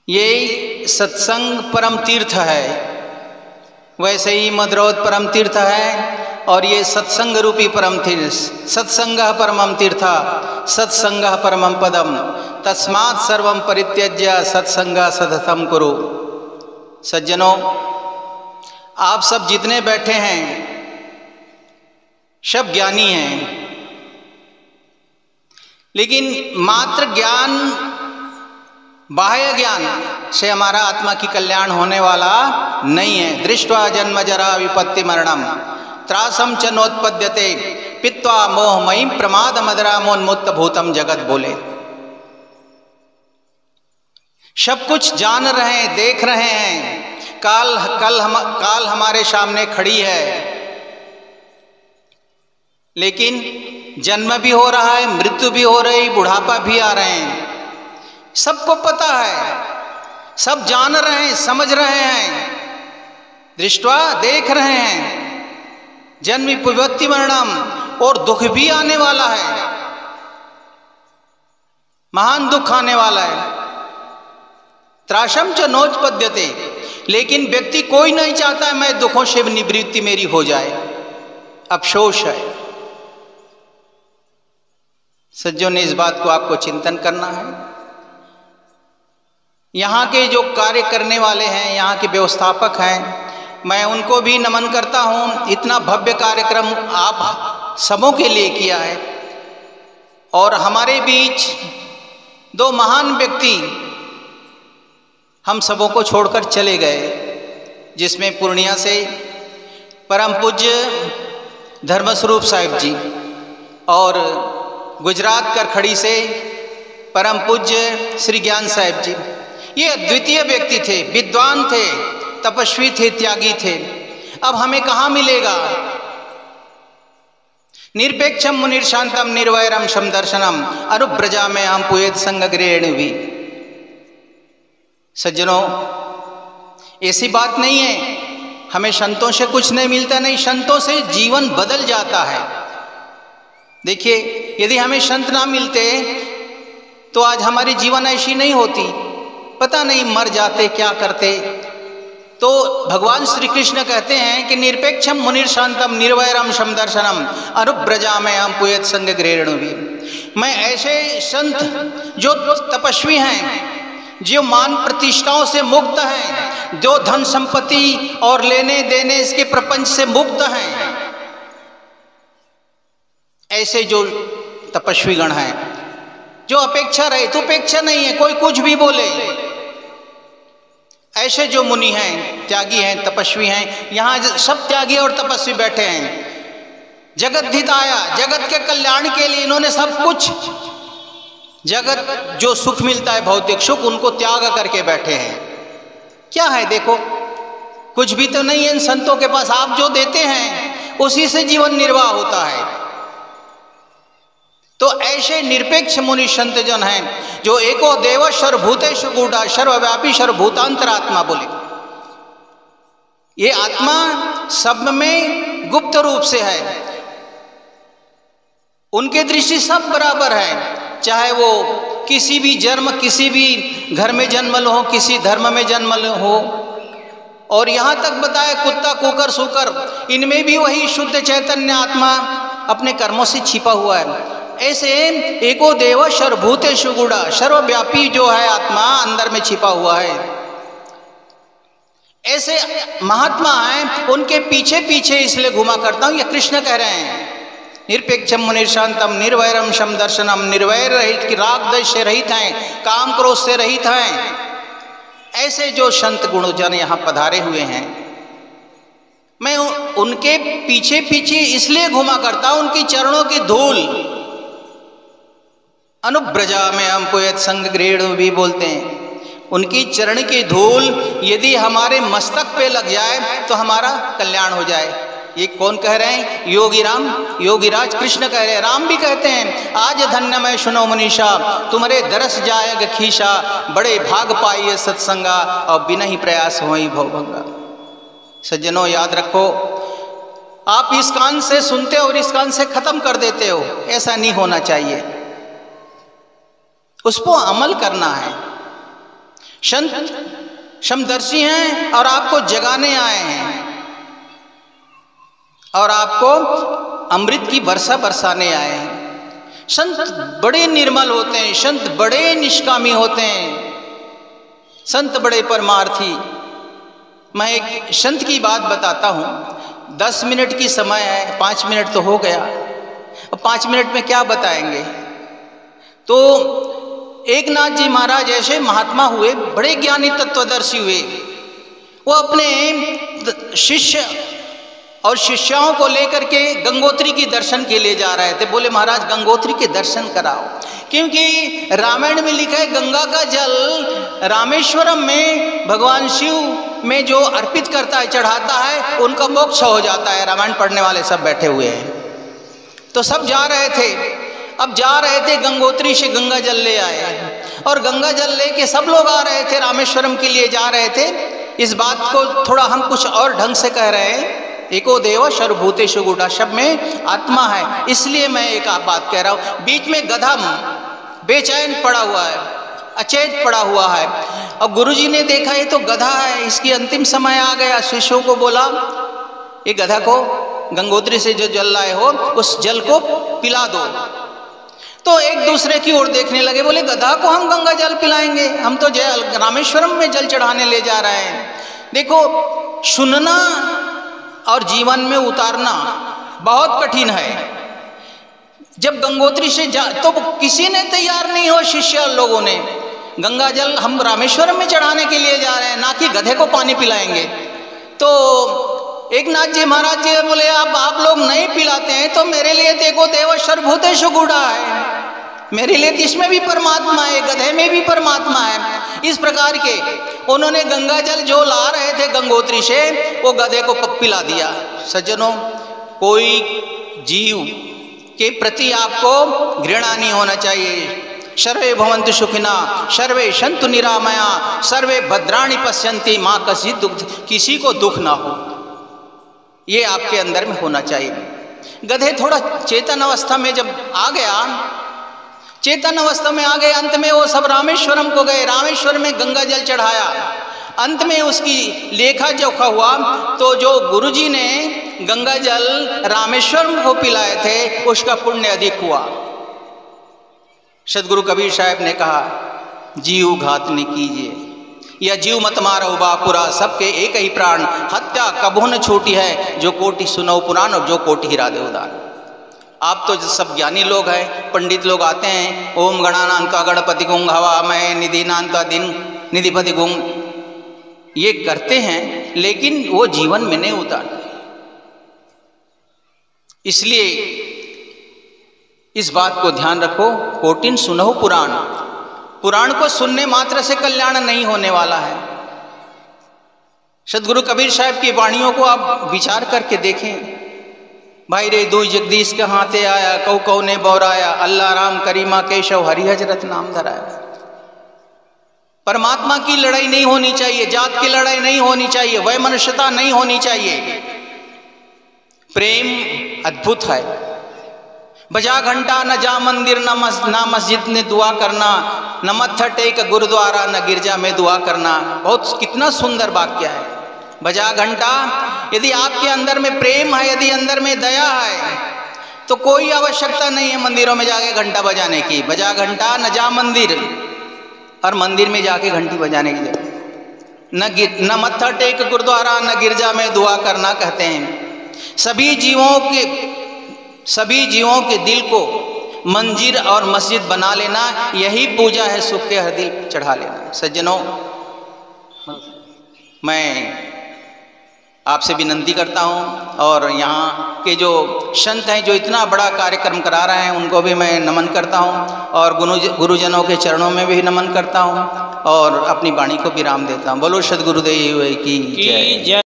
ये सत्संग परम तीर्थ है, वैसे ही मद्रौत परम तीर्थ है और ये सत्संग रूपी परम तीर्थ। सत्संगः परमं तीर्थ सत्संगः परमं पदम तस्मात् सर्वं परित्यज्य सत्संगः सततं कुरु। सज्जनों, आप सब जितने बैठे हैं सब ज्ञानी हैं, लेकिन मात्र ज्ञान, बाह्य ज्ञान से हमारा आत्मा की कल्याण होने वाला नहीं है। दृष्ट्वा जन्म जरा विपत्ति मरणम त्रासम च नोत्पद्यते पित्वा मोहमयी प्रमाद मदरामोन्मुक्त भूतम जगत बोले। सब कुछ जान रहे हैं, देख रहे हैं, काल हमारे सामने खड़ी है, लेकिन जन्म भी हो रहा है, मृत्यु भी हो रही, बुढ़ापा भी आ रहे हैं, सबको पता है, सब जान रहे हैं, समझ रहे हैं, दृष्टवा देख रहे हैं, जन्म विपत्ति मरणम, और दुख भी आने वाला है, महान दुख आने वाला है। त्रासम च नोत्पद्यते, लेकिन व्यक्ति कोई नहीं चाहता है मैं दुखों से निवृत्ति मेरी हो जाए, अफसोस है। सज्जनों ने इस बात को आपको चिंतन करना है। यहाँ के जो कार्य करने वाले हैं, यहाँ के व्यवस्थापक हैं, मैं उनको भी नमन करता हूँ। इतना भव्य कार्यक्रम आप सबों के लिए किया है और हमारे बीच दो महान व्यक्ति हम सबों को छोड़कर चले गए, जिसमें पूर्णिया से परम पूज्य धर्मस्वरूप साहिब जी और गुजरात करखड़ी से परम पूज्य श्री ज्ञान साहिब जी। ये अद्वितीय व्यक्ति थे, विद्वान थे, तपस्वी थे, त्यागी थे। अब हमें कहाँ मिलेगा? निरपेक्षम मुनिर्शांतम निर्वैरम समदर्शनम अनुब्रजा में हम पुएत संगग्रेणुवि। सज्जनों, ऐसी बात नहीं है हमें संतों से कुछ नहीं मिलता, नहीं, संतों से जीवन बदल जाता है। देखिए, यदि हमें संत ना मिलते तो आज हमारी जीवन ऐसी नहीं होती, पता नहीं मर जाते क्या करते। तो भगवान श्री कृष्ण कहते हैं कि निरपेक्षम मुनिर्शांतम निर्वैरम समदर्शनम अनुब्रजा में हम पुएत संगग्रेणुवि। मैं ऐसे संत जो तपस्वी हैं, जो मान प्रतिष्ठाओं से मुक्त हैं, जो धन संपत्ति और लेने देने इसके प्रपंच से मुक्त हैं, ऐसे जो तपस्वी गण हैं, जो अपेक्षा रहे तो अपेक्षा नहीं है, कोई कुछ भी बोले, ऐसे जो मुनि हैं, त्यागी हैं, तपस्वी हैं, यहाँ सब त्यागी और तपस्वी बैठे हैं। जगत हिताय, जगत के कल्याण के लिए इन्होंने सब कुछ, जगत जो सुख मिलता है भौतिक सुख, उनको त्याग करके बैठे हैं। क्या है देखो, कुछ भी तो नहीं है इन संतों के पास। आप जो देते हैं उसी से जीवन निर्वाह होता है। तो ऐसे निरपेक्ष मुनि संत जन हैं जो एको देव सर्वभूतेषु गूढ़ा सर्वव्यापी सर्वभूतांतरात्मा बोले। ये आत्मा सब में गुप्त रूप से है, उनके दृष्टि सब बराबर है, चाहे वो किसी भी जन्म, किसी भी घर में जन्म हो, किसी धर्म में जन्म हो। और यहाँ तक बताया कुत्ता, कुकर, सूकर, इनमें भी वही शुद्ध चैतन्य आत्मा अपने कर्मों से छिपा हुआ है। ऐसे एको देव सर्वभूतेषु गूढ़ा, सर्वव्यापी जो है आत्मा अंदर में छिपा हुआ है। ऐसे महात्मा हैं, उनके पीछे पीछे इसलिए घुमा करता हूं। ये कृष्ण कह रहे हैं निरपेक्षम मुनिर्शांतम निर्वैरम समदर्शनम, निर्वैर रहित, की राग द्वेष से रहित हैं, काम क्रोध से रहित हैं। ऐसे जो संत गुणजन यहाँ पधारे हुए हैं, मैं उनके पीछे पीछे इसलिए घुमा करता हूं, उनकी चरणों की धूल अनुब्रजा में हम पुएत संगग्रेणुवि भी बोलते हैं। उनकी चरण की धूल यदि हमारे मस्तक पे लग जाए तो हमारा कल्याण हो जाए। ये कौन कह रहे हैं? योगी राम, योगीराज कृष्ण कह रहे हैं। राम भी कहते हैं, आज धन्य मैं सुनो मनीषा, तुम्हारे दरस जाएग खीसा, बड़े भाग पाइए सत्संगा, और बिना ही प्रयास होई भवभंगा। सज्जनों, याद रखो, आप इस कान से सुनते हो और इस कान से खत्म कर देते हो, ऐसा नहीं होना चाहिए। उस पर अमल करना है। संत समदर्शी हैं और आपको जगाने आए हैं और आपको अमृत की वर्षा बरसाने आए हैं। संत बड़े निर्मल होते हैं, संत बड़े निष्कामी होते हैं, संत बड़े परमार्थी। मैं एक संत की बात बताता हूँ। 10 मिनट की समय है, 5 मिनट तो हो गया, अब 5 मिनट में क्या बताएंगे। तो एकनाथ जी महाराज ऐसे महात्मा हुए, बड़े ज्ञानी तत्वदर्शी हुए। वो अपने शिष्य और शिष्याओं को लेकर के गंगोत्री की दर्शन के लिए जा रहे थे। बोले महाराज गंगोत्री के दर्शन कराओ, क्योंकि रामायण में लिखा है गंगा का जल रामेश्वरम में भगवान शिव में जो अर्पित करता है, चढ़ाता है, उनका मोक्ष हो जाता है। रामायण पढ़ने वाले सब बैठे हुए हैं। तो सब जा रहे थे। अब जा रहे थे, गंगोत्री से गंगा जल ले आए और गंगा जल ले के सब लोग आ रहे थे, रामेश्वरम के लिए जा रहे थे। इस बात को थोड़ा हम कुछ और ढंग से कह रहे हैं। एको देव सर्वभूतेषु गूढ़ः, शब्द में आत्मा है, इसलिए मैं एक बात कह रहा हूँ। बीच में गधा बेचैन पड़ा हुआ है, अचेत पड़ा हुआ है। अब गुरुजी ने देखा ये तो गधा है, इसकी अंतिम समय आ गया। शिष्यों को बोला ये गधा को गंगोत्री से जो जल लाए हो उस जल को पिला दो। तो एक दूसरे की ओर देखने लगे, बोले गधा को हम गंगा जल पिलाएंगे, हम तो रामेश्वरम में जल चढ़ाने ले जा रहे हैं। देखो, सुनना और जीवन में उतारना बहुत कठिन है। जब गंगोत्री से तो किसी ने तैयार नहीं हो, शिष्य लोगों ने, गंगा जल हम रामेश्वरम में चढ़ाने के लिए जा रहे हैं, ना कि गधे को पानी पिलाएंगे। तो एकनाथ जी महाराज जी बोले आप लोग नहीं पिलाते हैं तो मेरे लिए देखो देव सर्वभूतेषु गूढ़ः है, मेरे लिए इसमें भी परमात्मा है, गधे में भी परमात्मा है। इस प्रकार के उन्होंने गंगा जल जो ला रहे थे गंगोत्री से, वो गधे को पिला दिया। सज्जनों, कोई जीव के प्रति आपको घृणा नहीं होना चाहिए। सर्वे भवन्तु सुखिनः, सर्वे सन्तु निरामया, सर्वे भद्राणि पश्यन्ति, माँ कश्चित् दुःख, किसी को दुख ना हो, ये आपके अंदर में होना चाहिए। गधे थोड़ा चेतन अवस्था में जब आ गया, चेतन अवस्था में आ गए, अंत में वो सब रामेश्वरम को गए, रामेश्वरम में गंगा जल चढ़ाया। अंत में उसकी लेखा जोखा हुआ तो जो गुरुजी ने गंगा जल रामेश्वरम को पिलाए थे उसका पुण्य अधिक हुआ। सदगुरु कबीर साहब ने कहा जीव घात न कीजिए, या जीव मत मारो बापुरा, सबके एक ही प्राण, हत्या कबहु न छूटी है, जो कोटि सुनो पुराण और जो कोटि हीरा दे उदान। आप तो सब ज्ञानी लोग हैं, पंडित लोग आते हैं, ओम गणानान्त्वा गणपति गुं हवा मैं निधिनान्त्वा दिन निधिपति गुं, ये करते हैं, लेकिन वो जीवन में नहीं उतारते। इसलिए इस बात को ध्यान रखो, कोटिन सुनो पुराण, पुराण को सुनने मात्र से कल्याण नहीं होने वाला है। सदगुरु कबीर साहब की वाणियों को आप विचार करके देखें। भाई रे दुई जगदीश के हाथे आया, कौ ने बौराया, अल्लाह राम करीमा केशव हरि हजरत नाम धराया। परमात्मा की लड़ाई नहीं होनी चाहिए, जात की लड़ाई नहीं होनी चाहिए, वैमनस्यता नहीं होनी चाहिए। प्रेम अद्भुत है। बजा घंटा न जा मंदिर, न मस्जिद में दुआ करना, न मत्था टेक गुरुद्वारा, न गिरजा में दुआ करना। बहुत कितना सुंदर वाक्य है। बजा घंटा, यदि आपके अंदर में प्रेम है, यदि अंदर में दया है, तो कोई आवश्यकता नहीं है मंदिरों में जाके घंटा बजाने की। बजा घंटा न जा मंदिर, और मंदिर में जाके घंटी बजाने की जरूरत न मत्था टेक गुरुद्वारा, न गिरजा में दुआ करना कहते हैं। सभी जीवों के दिल को मंदिर और मस्जिद बना लेना, यही पूजा है, सुख के हर दिल चढ़ा लेना। सज्जनों, मैं आपसे विनंती करता हूं, और यहाँ के जो संत हैं जो इतना बड़ा कार्यक्रम करा रहे हैं उनको भी मैं नमन करता हूं, और गुरुजनों के चरणों में भी नमन करता हूं, और अपनी वाणी को विराम देता हूं। बोलो सद्गुरुदेव की जय।